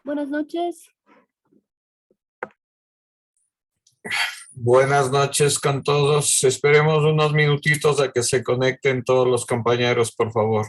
Buenas noches. Buenas noches con todos. Esperemos unos minutitos a que se conecten todos los compañeros, por favor.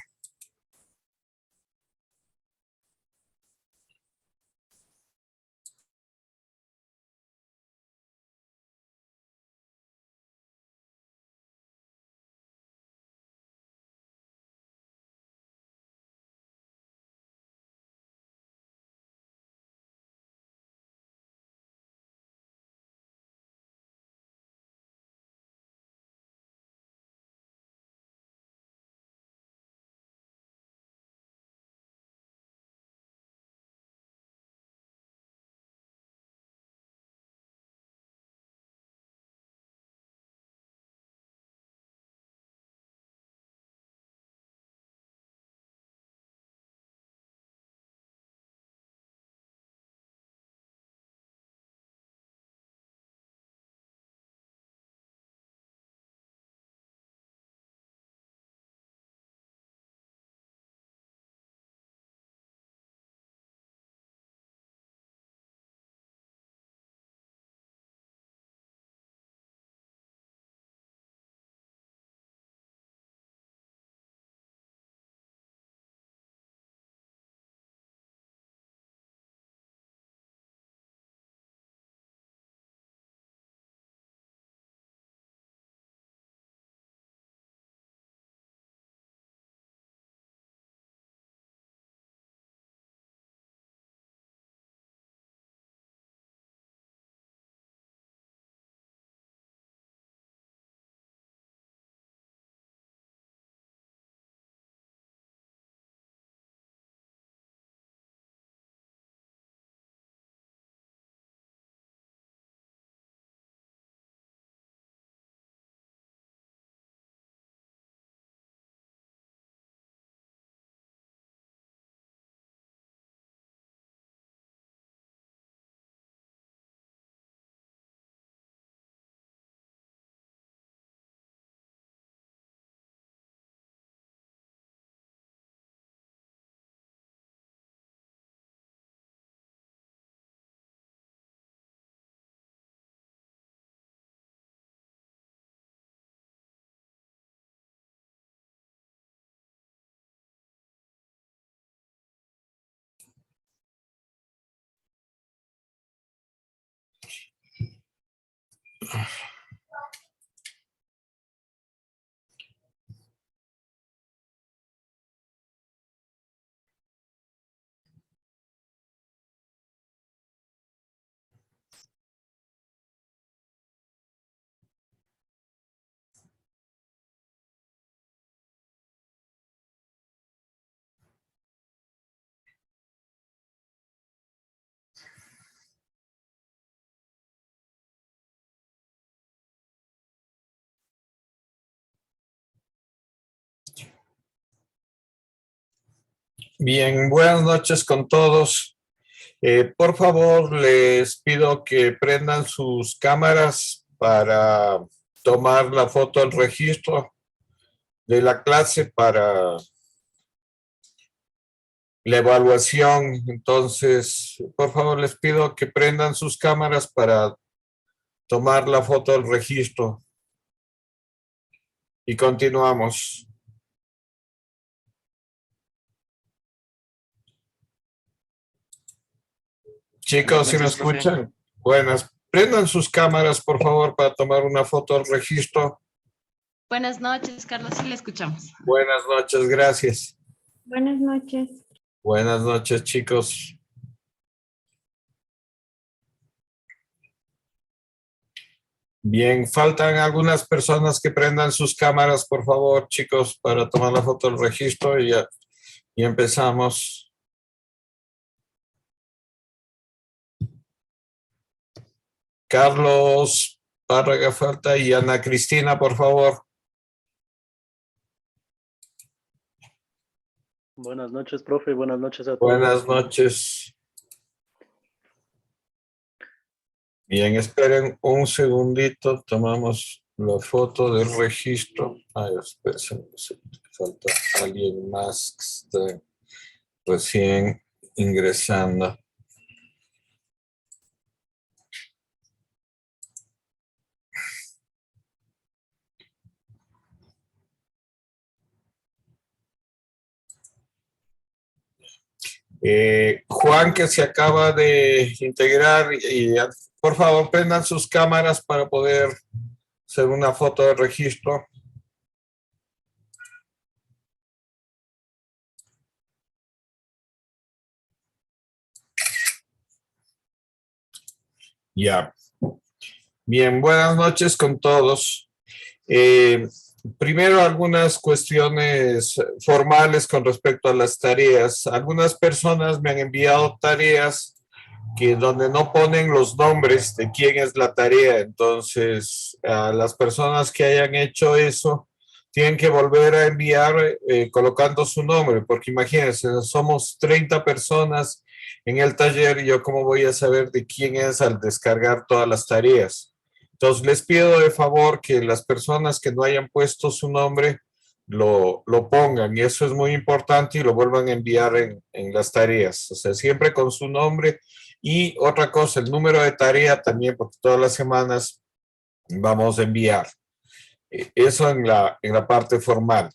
Bien, buenas noches con todos. Por favor, les pido que prendan sus cámaras para tomar la foto del registro de la clase para la evaluación. Entonces, por favor, les pido que prendan sus cámaras para tomar la foto del registro. Y continuamos. Chicos, ¿sí me escuchan? Buenas. Prendan sus cámaras, por favor, para tomar una foto del registro. Buenas noches, Carlos, sí le escuchamos. Buenas noches, gracias. Buenas noches. Buenas noches, chicos. Bien, faltan algunas personas que prendan sus cámaras, por favor, chicos, para tomar la foto del registro y empezamos. Carlos Párraga falta y Ana Cristina, por favor. Buenas noches, profe. Buenas noches a todos. Buenas noches. Bien, esperen un segundito. Tomamos la foto del registro. Ay, esperen, falta alguien más que está recién ingresando. Juan, que se acaba de integrar, por favor, prendan sus cámaras para poder hacer una foto de registro. Ya. Bien, buenas noches con todos. Primero, algunas cuestiones formales con respecto a las tareas. Algunas personas me han enviado tareas donde no ponen los nombres de quién es la tarea. Entonces, a las personas que hayan hecho eso, tienen que volver a enviar colocando su nombre, porque imagínense, somos 30 personas en el taller y yo cómo voy a saber de quién es al descargar todas las tareas. Entonces, les pido de favor que las personas que no hayan puesto su nombre lo pongan, y eso es muy importante, y lo vuelvan a enviar en las tareas. O sea, siempre con su nombre. Y otra cosa, el número de tarea también, porque todas las semanas vamos a enviar. Eso en la parte formal.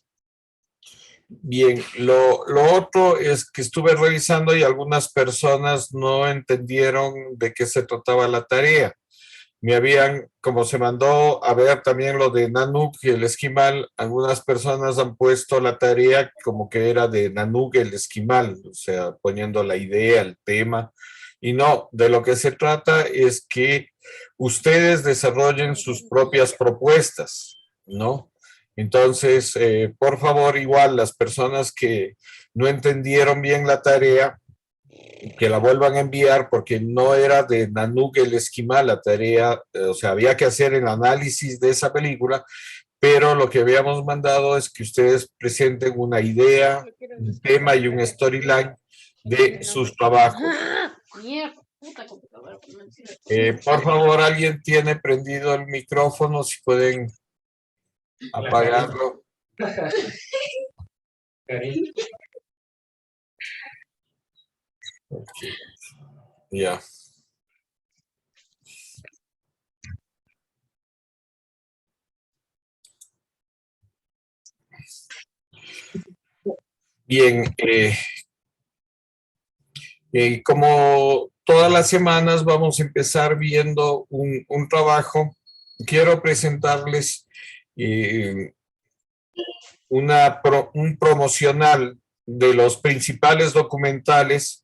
Bien, lo otro es que estuve revisando y algunas personas no entendieron de qué se trataba la tarea. Me habían, como se mandó a ver también lo de Nanook y el esquimal, algunas personas han puesto la tarea como que era de Nanook el esquimal, o sea, poniendo la idea, el tema. Y no, de lo que se trata es que ustedes desarrollen sus propias propuestas, ¿no? Entonces, por favor, igual las personas que no entendieron bien la tarea, que la vuelvan a enviar, porque no era de Nanook el esquimal la tarea, o sea, había que hacer el análisis de esa película, pero lo que habíamos mandado es que ustedes presenten una idea, un tema y un storyline de sus trabajos. Por favor, ¿alguien tiene prendido el micrófono? Si pueden apagarlo. Okay. Ya. Bien, como todas las semanas vamos a empezar viendo un trabajo. Quiero presentarles un promocional de los principales documentales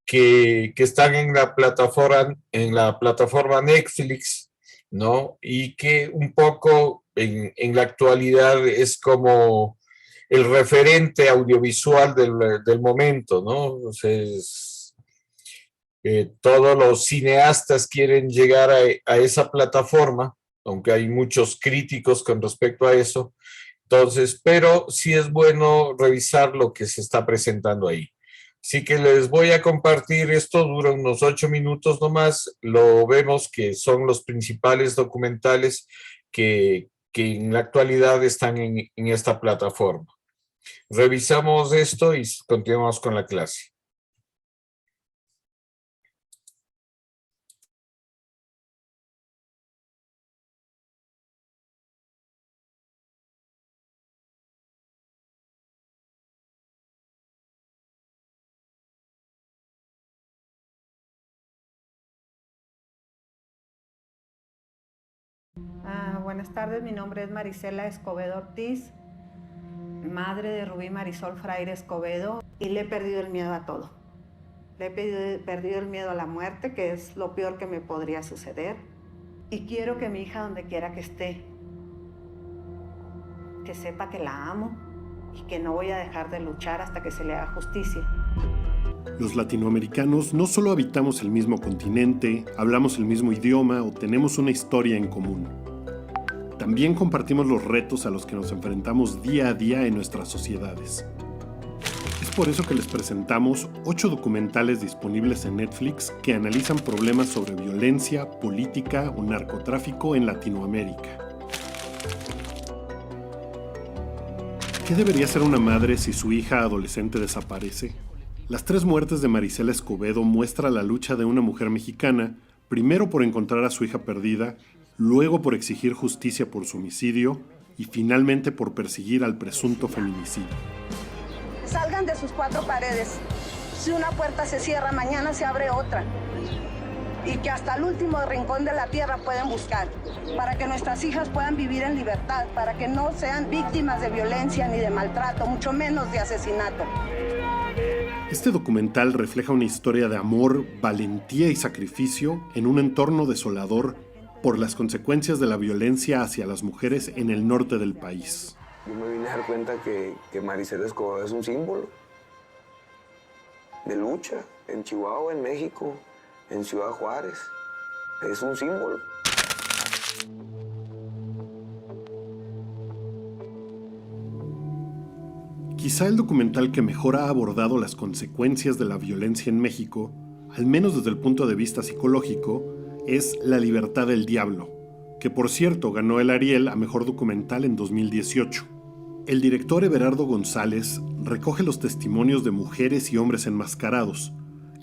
que están en la plataforma Netflix, ¿no? Y que un poco en la actualidad es como el referente audiovisual del momento, ¿no? Entonces, todos los cineastas quieren llegar a esa plataforma, aunque hay muchos críticos con respecto a eso. Entonces, pero sí es bueno revisar lo que se está presentando ahí. Así que les voy a compartir esto, dura unos 8 minutos nomás. Lo vemos que son los principales documentales que en la actualidad están en esta plataforma. Revisamos esto y continuamos con la clase. Buenas tardes, mi nombre es Marisela Escobedo Ortiz, madre de Rubí Marisol Fraire Escobedo, y le he perdido el miedo a todo. Le he perdido el miedo a la muerte, que es lo peor que me podría suceder. Y quiero que mi hija, donde quiera que esté, que sepa que la amo y que no voy a dejar de luchar hasta que se le haga justicia. Los latinoamericanos no solo habitamos el mismo continente, hablamos el mismo idioma o tenemos una historia en común. También compartimos los retos a los que nos enfrentamos día a día en nuestras sociedades. Es por eso que les presentamos 8 documentales disponibles en Netflix que analizan problemas sobre violencia, política o narcotráfico en Latinoamérica. ¿Qué debería hacer una madre si su hija adolescente desaparece? Las 3 muertes de Marisela Escobedo muestra la lucha de una mujer mexicana, primero por encontrar a su hija perdida, luego por exigir justicia por su homicidio y finalmente por perseguir al presunto feminicidio. Salgan de sus 4 paredes. Si una puerta se cierra, mañana se abre otra. Y que hasta el último rincón de la tierra pueden buscar, para que nuestras hijas puedan vivir en libertad, para que no sean víctimas de violencia ni de maltrato, mucho menos de asesinato. Este documental refleja una historia de amor, valentía y sacrificio en un entorno desolador por las consecuencias de la violencia hacia las mujeres en el norte del país. Yo me vine a dar cuenta que Maricela Escobedo es un símbolo de lucha en Chihuahua, en México, en Ciudad Juárez. Es un símbolo. Quizá el documental que mejor ha abordado las consecuencias de la violencia en México, al menos desde el punto de vista psicológico, es La Libertad del Diablo, que por cierto ganó el Ariel a Mejor Documental en 2018. El director Everardo González recoge los testimonios de mujeres y hombres enmascarados,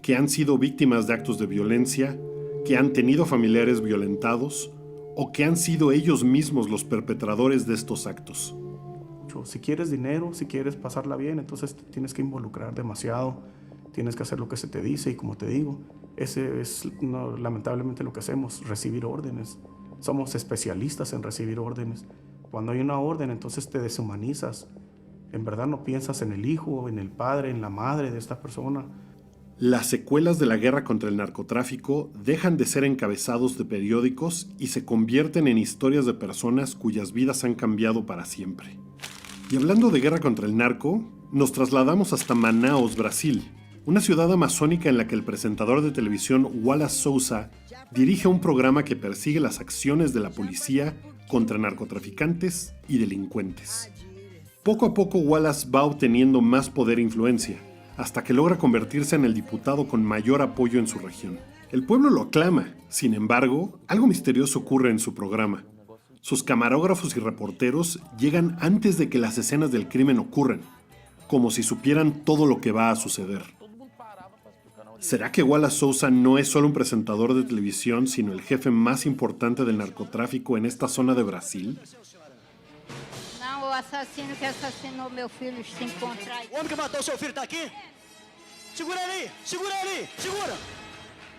que han sido víctimas de actos de violencia, que han tenido familiares violentados o que han sido ellos mismos los perpetradores de estos actos. Si quieres dinero, si quieres pasarla bien, entonces te tienes que involucrar demasiado, tienes que hacer lo que se te dice y como te digo, ese es lamentablemente lo que hacemos, recibir órdenes. Somos especialistas en recibir órdenes. Cuando hay una orden, entonces te deshumanizas. En verdad no piensas en el hijo, en el padre, en la madre de esta persona. Las secuelas de la guerra contra el narcotráfico dejan de ser encabezados de periódicos y se convierten en historias de personas cuyas vidas han cambiado para siempre. Y hablando de guerra contra el narco, nos trasladamos hasta Manaus, Brasil, una ciudad amazónica en la que el presentador de televisión Wallace Souza dirige un programa que persigue las acciones de la policía contra narcotraficantes y delincuentes. Poco a poco Wallace va obteniendo más poder e influencia, hasta que logra convertirse en el diputado con mayor apoyo en su región. El pueblo lo aclama, sin embargo, algo misterioso ocurre en su programa. Sus camarógrafos y reporteros llegan antes de que las escenas del crimen ocurran, como si supieran todo lo que va a suceder. ¿Será que Wallace Souza no es solo un presentador de televisión, sino el jefe más importante del narcotráfico en esta zona de Brasil? Não, o assassino que assassinou meu filho se encontra aí. O homem que matou seu filho tá aqui? Segura ele! Segura ele! Segura!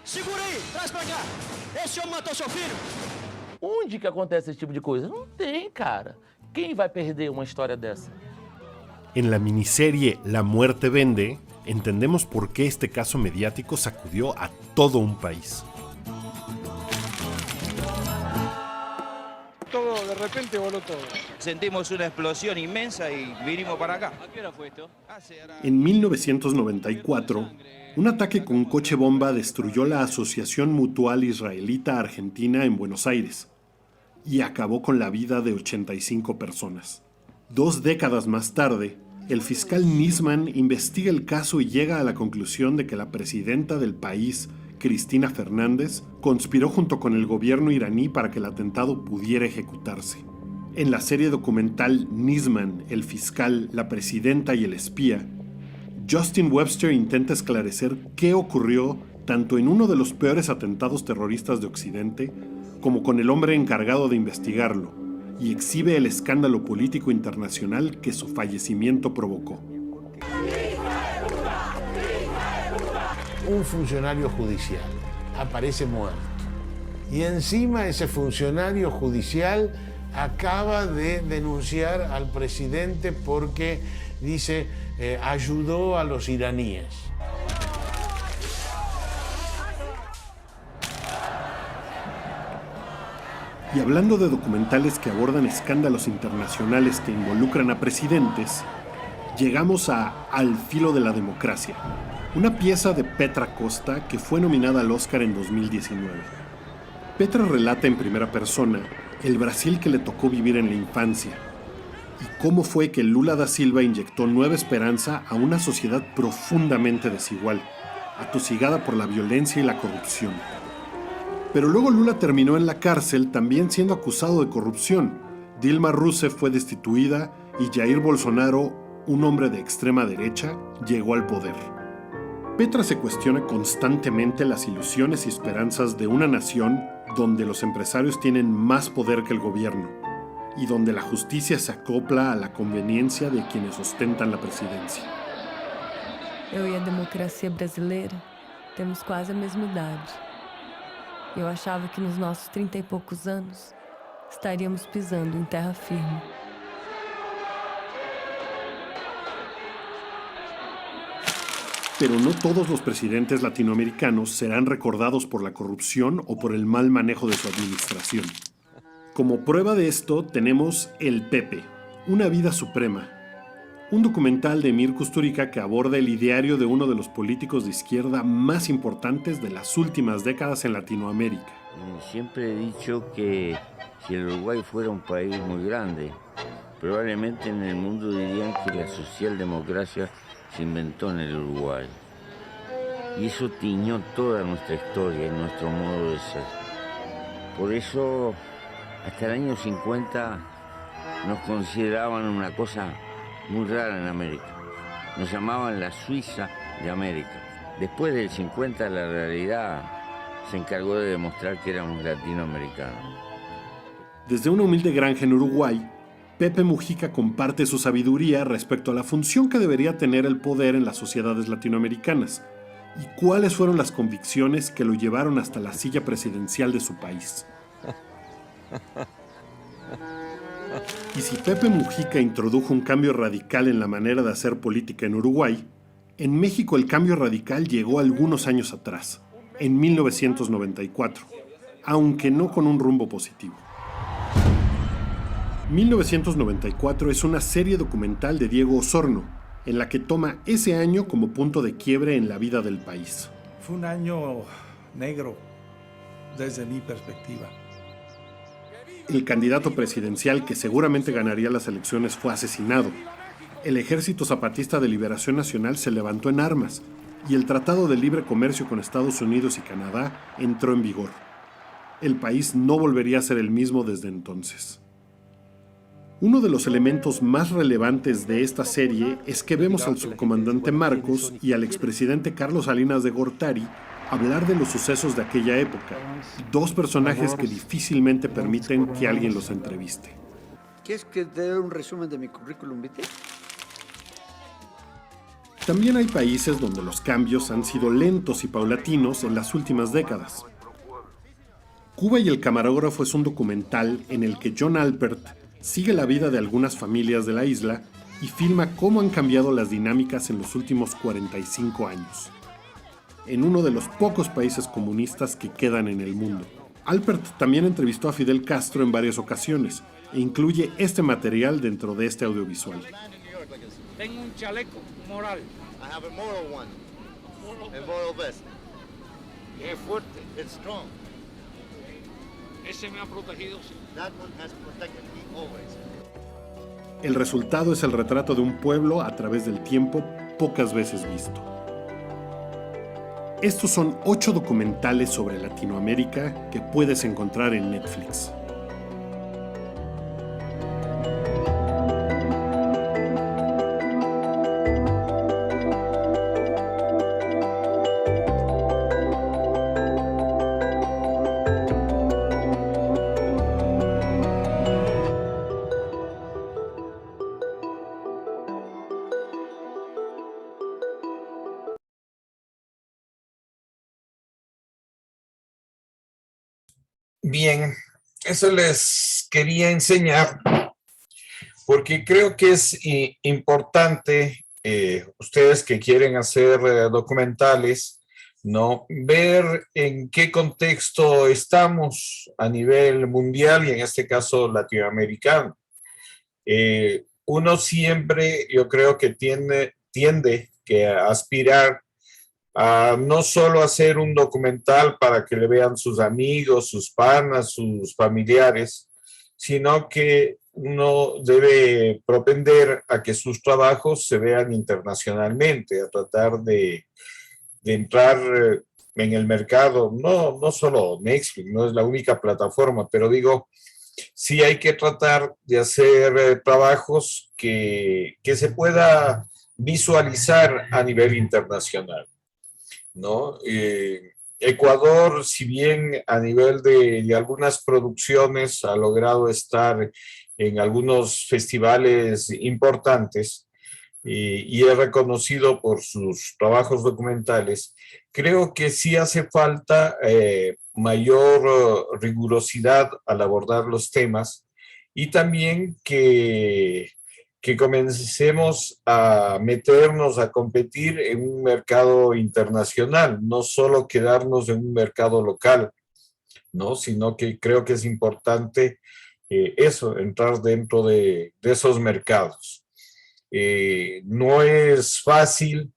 Segura aí! Traz pra cá! Esse homem matou seu filho! Onde que acontece esse tipo de coisa? Não tem, cara. Quem vai perder uma história dessa? En la miniserie La Muerte Vende, entendemos por qué este caso mediático sacudió a todo un país. Todo, de repente voló todo. Sentimos una explosión inmensa y vinimos para acá. ¿A qué hora fue esto? En 1994, un ataque con coche bomba destruyó la Asociación Mutual Israelita Argentina en Buenos Aires y acabó con la vida de 85 personas. 2 décadas más tarde, el fiscal Nisman investiga el caso y llega a la conclusión de que la presidenta del país, Cristina Fernández, conspiró junto con el gobierno iraní para que el atentado pudiera ejecutarse. En la serie documental Nisman, el fiscal, la presidenta y el espía, Justin Webster intenta esclarecer qué ocurrió tanto en uno de los peores atentados terroristas de Occidente como con el hombre encargado de investigarlo, y exhibe el escándalo político internacional que su fallecimiento provocó. Un funcionario judicial aparece muerto y encima ese funcionario judicial acaba de denunciar al presidente porque dice ayudó a los iraníes. Y hablando de documentales que abordan escándalos internacionales que involucran a presidentes, llegamos a Al filo de la democracia, una pieza de Petra Costa que fue nominada al Oscar en 2019. Petra relata en primera persona el Brasil que le tocó vivir en la infancia y cómo fue que Lula da Silva inyectó nueva esperanza a una sociedad profundamente desigual, atosigada por la violencia y la corrupción. Pero luego Lula terminó en la cárcel también siendo acusado de corrupción. Dilma Rousseff fue destituida y Jair Bolsonaro, un hombre de extrema derecha, llegó al poder. Petra se cuestiona constantemente las ilusiones y esperanzas de una nación donde los empresarios tienen más poder que el gobierno y donde la justicia se acopla a la conveniencia de quienes ostentan la presidencia. Eu e a democracia brasileira temos quase a mesma idade. Eu achava que nos nossos 30 e poucos anos estaríamos pisando em terra firme. Pero no todos los presidentes latinoamericanos serán recordados por la corrupción o por el mal manejo de su administración. Como prueba de esto tenemos El Pepe, una vida suprema, un documental de Emir Kusturica que aborda el ideario de uno de los políticos de izquierda más importantes de las últimas décadas en Latinoamérica. Siempre he dicho que si el Uruguay fuera un país muy grande, probablemente en el mundo dirían que la socialdemocracia se inventó en el Uruguay. Y eso tiñó toda nuestra historia y nuestro modo de ser. Por eso, hasta el año 50 nos consideraban una cosa muy rara en América. Nos llamaban la Suiza de América. Después del 50 la realidad se encargó de demostrar que éramos latinoamericanos. Desde una humilde granja en Uruguay, Pepe Mujica comparte su sabiduría respecto a la función que debería tener el poder en las sociedades latinoamericanas y cuáles fueron las convicciones que lo llevaron hasta la silla presidencial de su país. Y si Pepe Mujica introdujo un cambio radical en la manera de hacer política en Uruguay, en México el cambio radical llegó algunos años atrás, en 1994, aunque no con un rumbo positivo. 1994 es una serie documental de Diego Osorno, en la que toma ese año como punto de quiebre en la vida del país. Fue un año negro desde mi perspectiva. El candidato presidencial que seguramente ganaría las elecciones fue asesinado. El Ejército Zapatista de Liberación Nacional se levantó en armas y el Tratado de Libre Comercio con Estados Unidos y Canadá entró en vigor. El país no volvería a ser el mismo desde entonces. Uno de los elementos más relevantes de esta serie es que vemos al subcomandante Marcos y al expresidente Carlos Salinas de Gortari hablar de los sucesos de aquella época, dos personajes que difícilmente permiten que alguien los entreviste. ¿Quieres que te dé un resumen de mi currículum vitae? También hay países donde los cambios han sido lentos y paulatinos en las últimas décadas. Cuba y el camarógrafo es un documental en el que John Alpert sigue la vida de algunas familias de la isla y filma cómo han cambiado las dinámicas en los últimos 45 años. En uno de los pocos países comunistas que quedan en el mundo. Alpert también entrevistó a Fidel Castro en varias ocasiones e incluye este material dentro de este audiovisual. Tengo un chaleco moral. I have a moral one. A moral vest. Es fuerte. It's strong. Ese me ha protegido. That one has protected me always. El resultado es el retrato de un pueblo a través del tiempo pocas veces visto. Estos son 8 documentales sobre Latinoamérica que puedes encontrar en Netflix. Bien, eso les quería enseñar porque creo que es importante, ustedes que quieren hacer documentales, ¿no? Ver en qué contexto estamos a nivel mundial y en este caso latinoamericano. Uno siempre, yo creo que tiende que a aspirar a no solo hacer un documental para que le vean sus amigos, sus panas, sus familiares, sino que uno debe propender a que sus trabajos se vean internacionalmente, a tratar de entrar en el mercado, no solo Netflix, no es la única plataforma, pero digo, sí hay que tratar de hacer trabajos que se pueda visualizar a nivel internacional, ¿no? Ecuador, si bien a nivel de algunas producciones ha logrado estar en algunos festivales importantes, y es reconocido por sus trabajos documentales, creo que sí hace falta mayor rigurosidad al abordar los temas y también que comencemos a meternos a competir en un mercado internacional, no solo quedarnos en un mercado local, ¿no? Sino que creo que es importante eso, entrar dentro de esos mercados. No es fácil,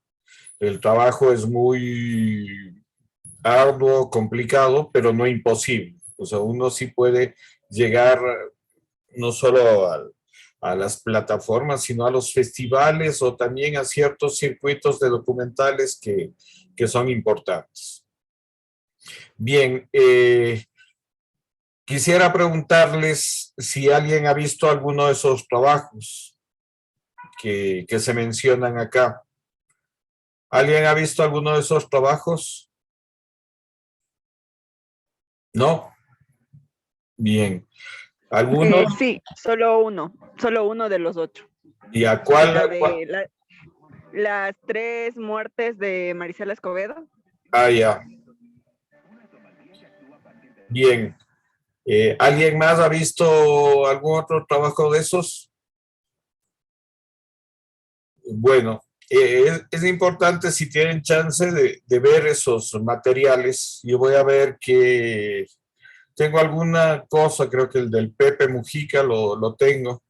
el trabajo es muy arduo, complicado, pero no imposible. O sea, uno sí puede llegar no solo a las plataformas, sino a los festivales o también a ciertos circuitos de documentales que son importantes. Bien, quisiera preguntarles si alguien ha visto alguno de esos trabajos que se mencionan acá. ¿Alguien ha visto alguno de esos trabajos? ¿No? Bien. ¿Algunos? Sí, solo uno de los 8. ¿Y a cuál? Las 3 muertes de Marisela Escobedo. Ah, ya. Bien. ¿Alguien más ha visto algún otro trabajo de esos? Bueno, es importante si tienen chance de ver esos materiales. Yo voy a ver que tengo alguna cosa, creo que el del Pepe Mujica lo tengo.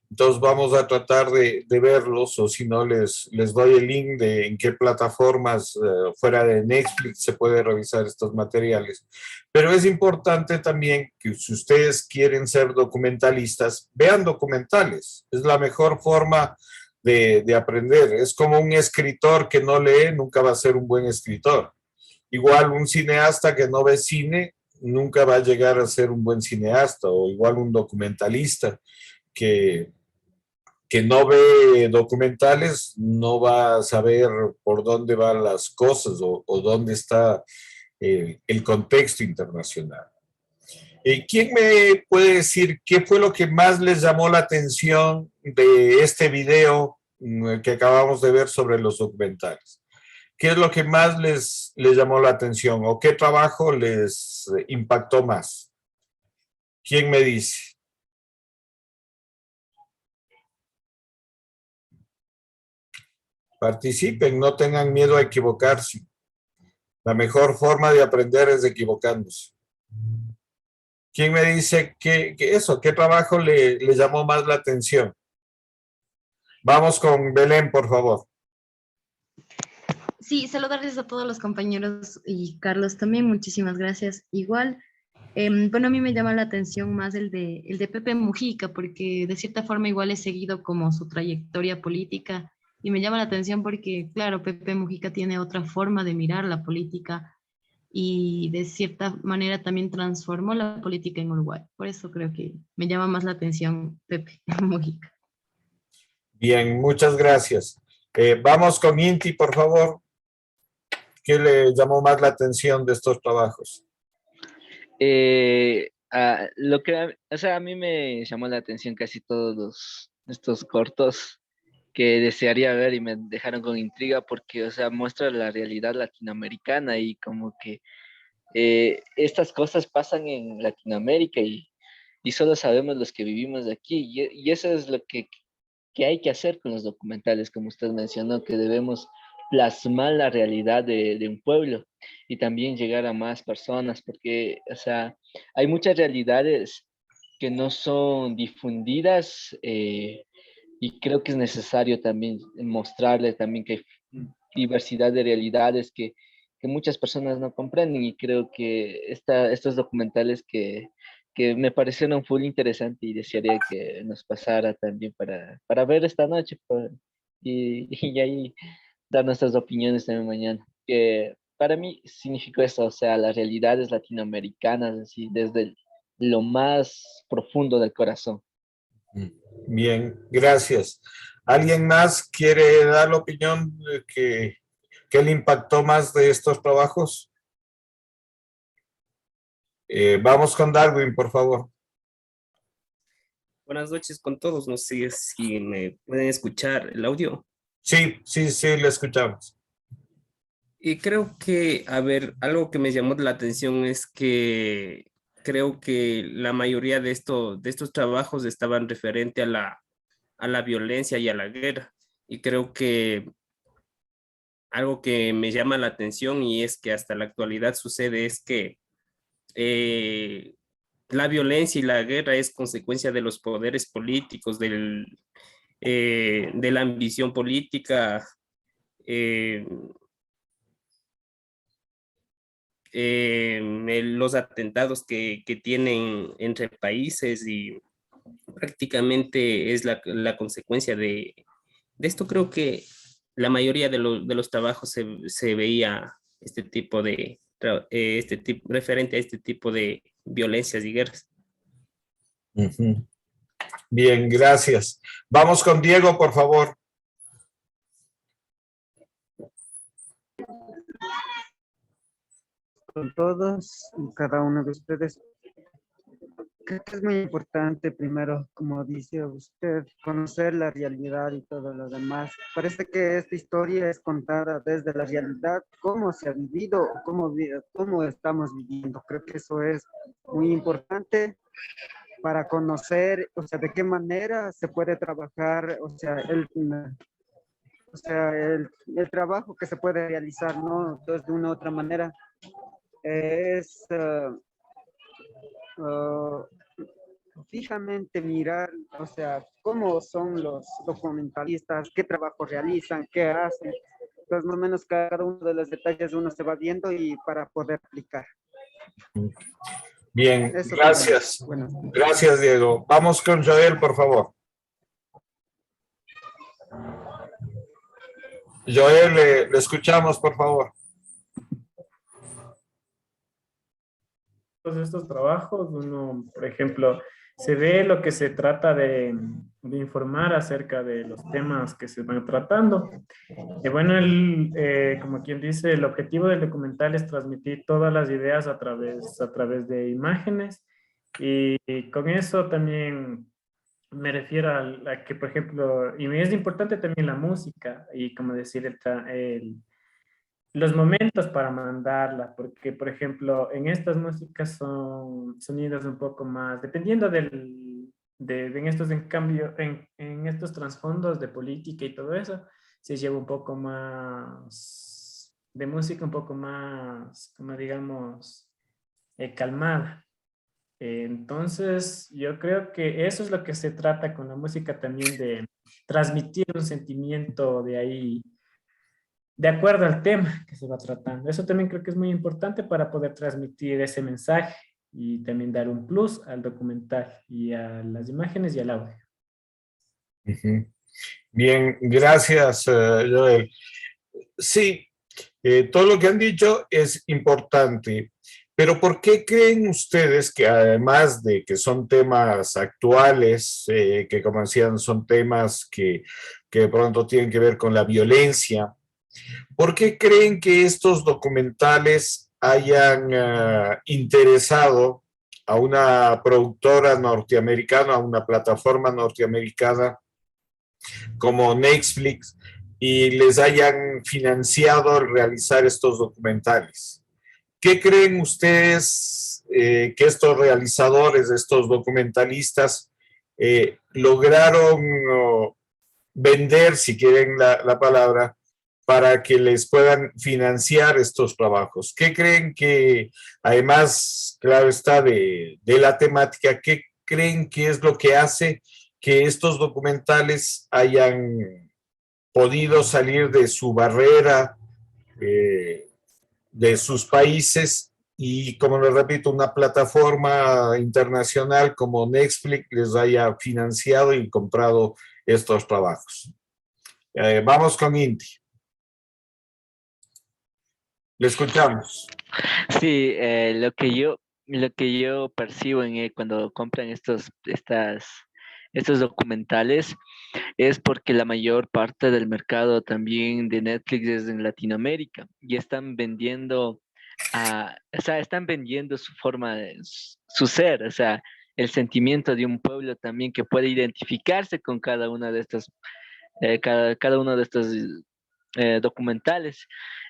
Entonces vamos a tratar de verlos, o si no les doy el link de en qué plataformas fuera de Netflix se puede revisar estos materiales. Pero es importante también que si ustedes quieren ser documentalistas, vean documentales. Es la mejor forma de aprender. Es como un escritor que no lee, nunca va a ser un buen escritor. Igual un cineasta que no ve cine, nunca va a llegar a ser un buen cineasta, o igual un documentalista que no ve documentales, no va a saber por dónde van las cosas o dónde está el contexto internacional. ¿Quién me puede decir qué fue lo que más les llamó la atención de este video que acabamos de ver sobre los documentales? ¿Qué es lo que más les llamó la atención o qué trabajo les impactó más? ¿Quién me dice? Participen, no tengan miedo a equivocarse. La mejor forma de aprender es equivocándose. ¿Quién me dice qué trabajo le llamó más la atención? Vamos con Belén, por favor. Sí, saludarles a todos los compañeros y Carlos también, muchísimas gracias. Igual, bueno, a mí me llama la atención más el de Pepe Mujica, porque de cierta forma igual he seguido como su trayectoria política y me llama la atención porque, claro, Pepe Mujica tiene otra forma de mirar la política y de cierta manera también transformó la política en Uruguay. Por eso creo que me llama más la atención Pepe Mujica. Bien, muchas gracias. Vamos con Inti, por favor. ¿Qué le llamó más la atención de estos trabajos? A mí me llamó la atención casi todos estos cortos que desearía ver y me dejaron con intriga porque, muestra la realidad latinoamericana y como que estas cosas pasan en Latinoamérica y solo sabemos los que vivimos aquí y eso es lo que hay que hacer con los documentales, como usted mencionó, que debemos plasmar la realidad de un pueblo y también llegar a más personas, porque, hay muchas realidades que no son difundidas y creo que es necesario también mostrarles también que hay diversidad de realidades que muchas personas no comprenden y creo que estos documentales que me parecieron full interesante y desearía que nos pasara también para ver esta noche y ahí dar nuestras opiniones también mañana. Que para mí significó eso, las realidades latinoamericanas, así desde lo más profundo del corazón. Bien, gracias. ¿Alguien más quiere dar la opinión de qué le impactó más de estos trabajos? Vamos con Darwin, por favor. Buenas noches con todos. No sé si me pueden escuchar el audio. Sí, le escuchamos. Y creo que, a ver, algo que me llamó la atención es que creo que la mayoría de estos trabajos estaban referente a la violencia y a la guerra. Y creo que algo que me llama la atención y es que hasta la actualidad sucede es que la violencia y la guerra es consecuencia de los poderes políticos, de la ambición política, eh, los atentados que tienen entre países y prácticamente es la consecuencia de esto. Creo que la mayoría de los trabajos se veía este tipo referente a este tipo de violencias y guerras. Ujú. Bien, gracias. Vamos con Diego, por favor. Con todos y cada uno de ustedes. Creo que es muy importante, primero, como dice usted, conocer la realidad y todo lo demás. Parece que esta historia es contada desde la realidad, cómo se ha vivido, cómo estamos viviendo. Creo que eso es muy importante para conocer, o sea, de qué manera se puede trabajar, o sea, el trabajo que se puede realizar, ¿no? Entonces, de una u otra manera, es fijamente mirar, o sea, cómo son los documentalistas, qué trabajo realizan, qué hacen. Entonces, más o menos cada uno de los detalles uno se va viendo y para poder aplicar. Bien, Eso gracias. bueno. Gracias, Diego. Vamos con Joel, por favor. Joel, le escuchamos, por favor. Todos estos trabajos, uno, por ejemplo, se ve lo que se trata de informar acerca de los temas que se van tratando. Y bueno, como quien dice, el objetivo del documental es transmitir todas las ideas a través de imágenes, y con eso también me refiero a que, por ejemplo, y es importante también la música y, como decir, los momentos para mandarla, porque, por ejemplo, en estas músicas son sonidos un poco más, dependiendo en estos trasfondos de política y todo eso, se lleva un poco más de música, un poco más, como digamos, calmada. Entonces, yo creo que eso es lo que se trata con la música también, de transmitir un sentimiento de ahí, de acuerdo al tema que se va tratando. Eso también creo que es muy importante para poder transmitir ese mensaje y también dar un plus al documental y a las imágenes y al audio. Ujú. Bien, gracias, Joel. Sí, todo lo que han dicho es importante, pero ¿por qué creen ustedes que, además de que son temas actuales, que como decían son temas que de pronto tienen que ver con la violencia, ¿por qué creen que estos documentales hayan interesado a una productora norteamericana, a una plataforma norteamericana como Netflix, y les hayan financiado realizar estos documentales? ¿Qué creen ustedes que estos realizadores, estos documentalistas, lograron vender, si quieren la palabra, para que les puedan financiar estos trabajos? ¿Qué creen que, además, claro está, de la temática, qué creen que es lo que hace que estos documentales hayan podido salir de su barrera, de sus países, y, como les repito, una plataforma internacional como Netflix les haya financiado y comprado estos trabajos? Vamos con Inti. Le escuchamos. Sí, lo que yo percibo cuando compran estos documentales es porque la mayor parte del mercado también de Netflix es en Latinoamérica, y están vendiendo están vendiendo su forma, su ser, o sea, el sentimiento de un pueblo también que puede identificarse con cada una de cada uno de estos documentales.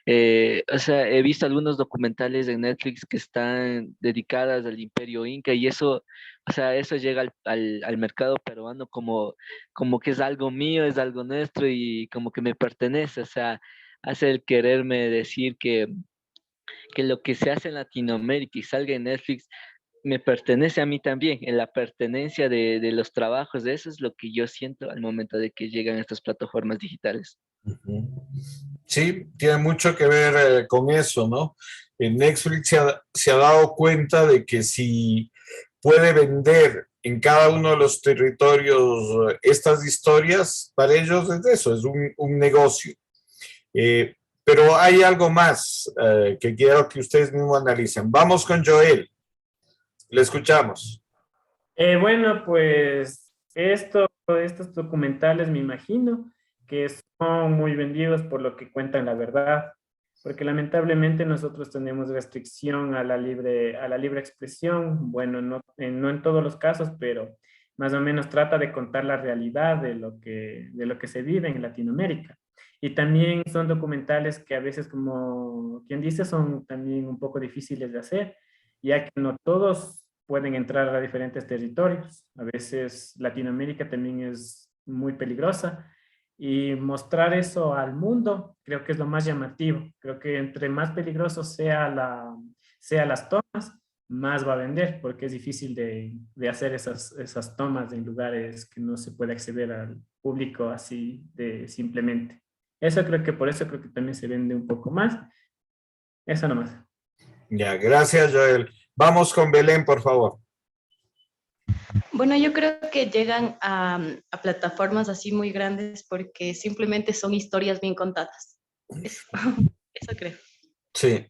O sea, he visto algunos documentales de Netflix que están dedicadas al Imperio Inca y eso, o sea, eso llega al mercado peruano como que es algo mío, es algo nuestro y como que me pertenece, o sea, hace el quererme decir que lo que se hace en Latinoamérica y salga en Netflix me pertenece a mí también, en la pertenencia de los trabajos, de eso es lo que yo siento al momento de que llegan estas plataformas digitales. Sí, tiene mucho que ver con eso, ¿no? Netflix se ha dado cuenta de que si puede vender en cada uno de los territorios estas historias, para ellos es eso, es un negocio. Pero hay algo más que quiero que ustedes mismos analicen. Vamos con Joel. Le escuchamos. Bueno, pues estos documentales me imagino que son muy vendidos por lo que cuentan la verdad, porque lamentablemente nosotros tenemos restricción a la libre expresión. Bueno, no en todos los casos, pero más o menos trata de contar la realidad de lo que se vive en Latinoamérica. Y también son documentales que a veces, como quien dice, son también un poco difíciles de hacer, ya que no todos pueden entrar a diferentes territorios. A veces Latinoamérica también es muy peligrosa y mostrar eso al mundo creo que es lo más llamativo. Creo que entre más peligroso sea las tomas, más va a vender, porque es difícil de hacer esas tomas en lugares que no se puede acceder al público así de simplemente. Por eso creo que también se vende un poco más. Eso nomás. Ya, gracias, Joel. Vamos con Belén, por favor. Bueno, yo creo que llegan a plataformas así muy grandes porque simplemente son historias bien contadas. Eso creo. Sí.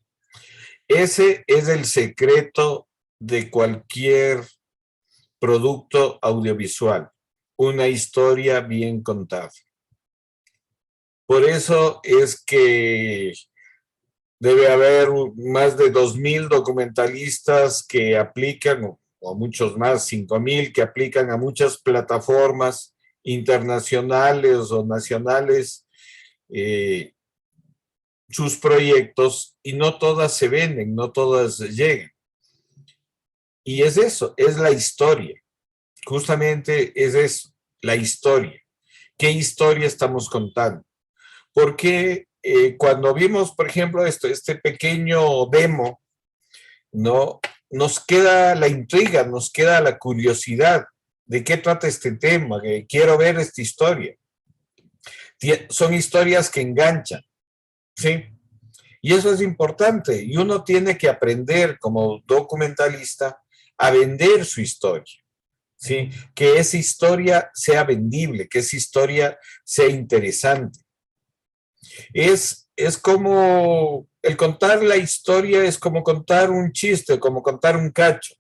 Ese es el secreto de cualquier producto audiovisual. Una historia bien contada. Por eso es que debe haber más de 2,000 documentalistas que aplican, o muchos más, 5,000 que aplican a muchas plataformas internacionales o nacionales sus proyectos y no todas se venden, no todas llegan. Y es eso, es la historia. Justamente es eso, la historia. ¿Qué historia estamos contando? Porque cuando vimos, por ejemplo, este pequeño demo, ¿no? Nos queda la intriga, nos queda la curiosidad de qué trata este tema, que quiero ver esta historia. Son historias que enganchan, ¿sí? Y eso es importante, y uno tiene que aprender como documentalista a vender su historia, ¿sí? Que esa historia sea vendible, que esa historia sea interesante. Es como, el contar la historia es como contar un chiste, como contar un cacho.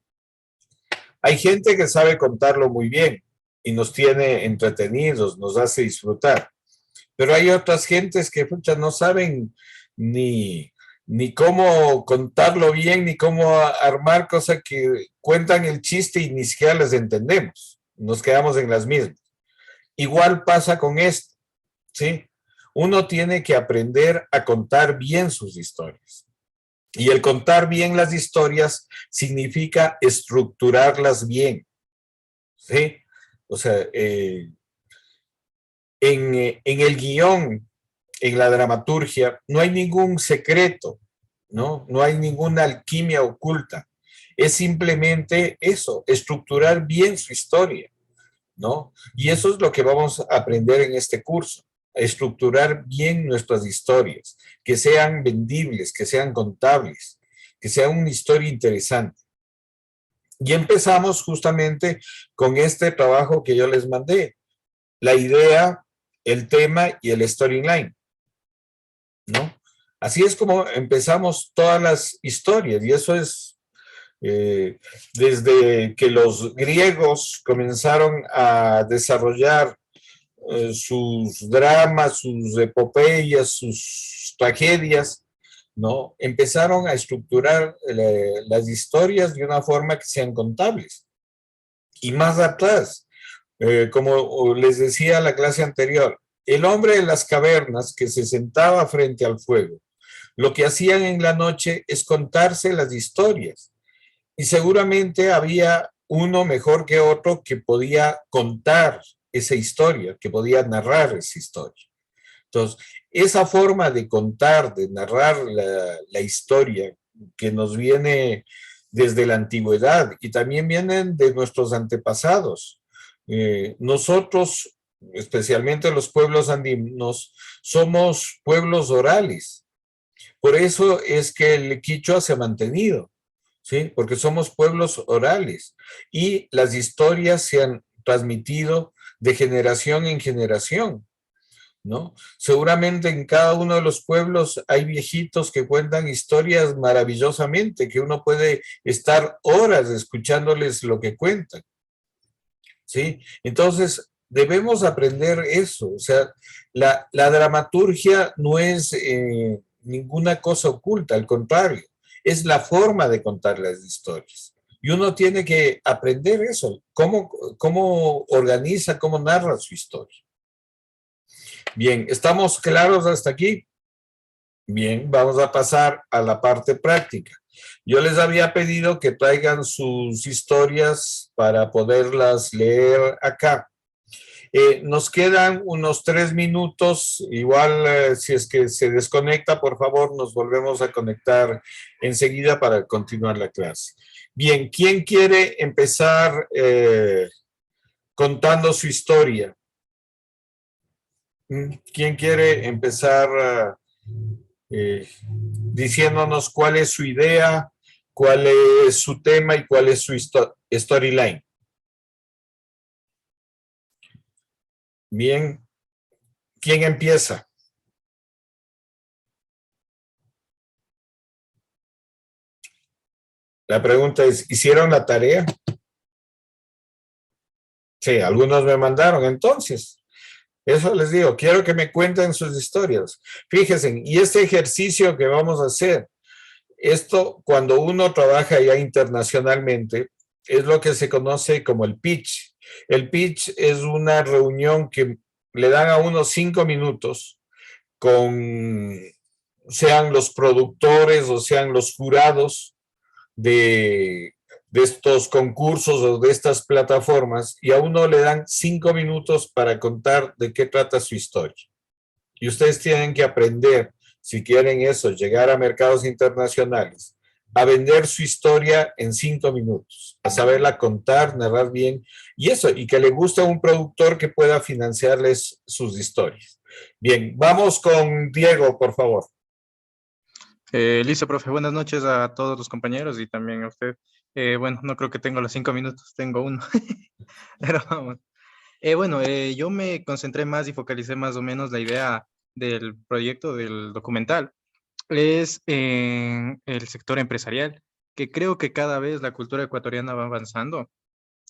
Hay gente que sabe contarlo muy bien y nos tiene entretenidos, nos hace disfrutar. Pero hay otras gentes que no saben ni cómo contarlo bien, ni cómo armar cosas que cuentan el chiste y ni siquiera les entendemos. Nos quedamos en las mismas. Igual pasa con esto, ¿sí? Uno tiene que aprender a contar bien sus historias. Y el contar bien las historias significa estructurarlas bien, ¿sí? O sea, en el guión, en la dramaturgia, no hay ningún secreto, ¿no? No hay ninguna alquimia oculta. Es simplemente eso, estructurar bien su historia, ¿no? Y eso es lo que vamos a aprender en este curso. Estructurar bien nuestras historias, que sean vendibles, que sean contables, que sea una historia interesante. Y empezamos justamente con este trabajo que yo les mandé, la idea, el tema y el storyline, ¿no? Así es como empezamos todas las historias, y eso es desde que los griegos comenzaron a desarrollar sus dramas, sus epopeyas, sus tragedias, ¿no? Empezaron a estructurar las historias de una forma que sean contables. Y más atrás, como les decía en la clase anterior, el hombre de las cavernas que se sentaba frente al fuego, lo que hacían en la noche es contarse las historias. Y seguramente había uno mejor que otro que podía contar esa historia, que podía narrar esa historia. Entonces, esa forma de contar, de narrar la historia que nos viene desde la antigüedad y también vienen de nuestros antepasados. Nosotros, especialmente los pueblos andinos, somos pueblos orales. Por eso es que el quichua se ha mantenido, ¿sí? Porque somos pueblos orales y las historias se han transmitido de generación en generación, ¿no? Seguramente en cada uno de los pueblos hay viejitos que cuentan historias maravillosamente, que uno puede estar horas escuchándoles lo que cuentan, ¿sí? Entonces, debemos aprender eso, o sea, la dramaturgia no es ninguna cosa oculta, al contrario, es la forma de contar las historias. Y uno tiene que aprender eso, cómo organiza, cómo narra su historia. Bien, ¿estamos claros hasta aquí? Bien, vamos a pasar a la parte práctica. Yo les había pedido que traigan sus historias para poderlas leer acá. Nos quedan unos 3 minutos, igual si es que se desconecta, por favor, nos volvemos a conectar enseguida para continuar la clase. Bien, ¿quién quiere empezar contando su historia? ¿Quién quiere empezar diciéndonos cuál es su idea, cuál es su tema y cuál es su storyline? Bien, ¿quién empieza? La pregunta es, ¿hicieron la tarea? Sí, algunos me mandaron, entonces. Eso les digo, quiero que me cuenten sus historias. Fíjense, y este ejercicio que vamos a hacer, esto cuando uno trabaja ya internacionalmente, es lo que se conoce como el pitch. El pitch es una reunión que le dan a uno 5 minutos con, sean los productores o sean los jurados de estos concursos o de estas plataformas, y a uno le dan 5 minutos para contar de qué trata su historia. Y ustedes tienen que aprender, si quieren eso, llegar a mercados internacionales, a vender su historia en 5 minutos, a saberla contar, narrar bien, y eso, y que le guste a un productor que pueda financiarles sus historias. Bien, vamos con Diego, por favor. Listo, profe. Buenas noches a todos los compañeros y también a usted. Bueno, no creo que tengo los 5 minutos, tengo uno. Pero vamos. Yo me concentré más y focalicé más o menos la idea del proyecto del documental. Es en el sector empresarial, que creo que cada vez la cultura ecuatoriana va avanzando.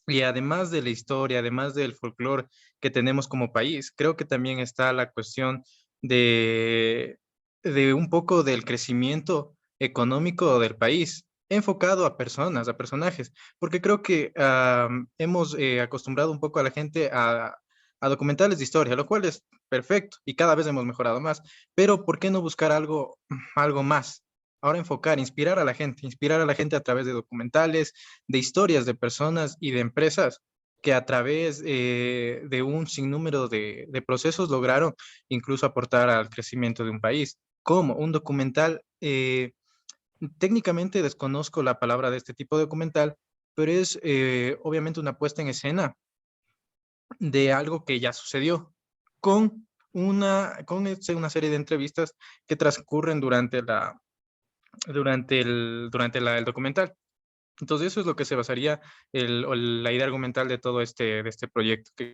Y además de la historia, además del folclore que tenemos como país, creo que también está la cuestión de un poco del crecimiento económico del país, enfocado a personas, a personajes, porque creo que hemos acostumbrado un poco a la gente a documentales de historia, lo cual es perfecto y cada vez hemos mejorado más, pero ¿por qué no buscar algo más? Ahora enfocar, inspirar a la gente a través de documentales, de historias de personas y de empresas que a través de un sinnúmero de procesos lograron incluso aportar al crecimiento de un país. Como un documental, técnicamente desconozco la palabra de este tipo de documental, pero es obviamente una puesta en escena de algo que ya sucedió con una serie de entrevistas que transcurren durante el documental. Entonces eso es lo que se basaría la idea argumental de todo de este proyecto, que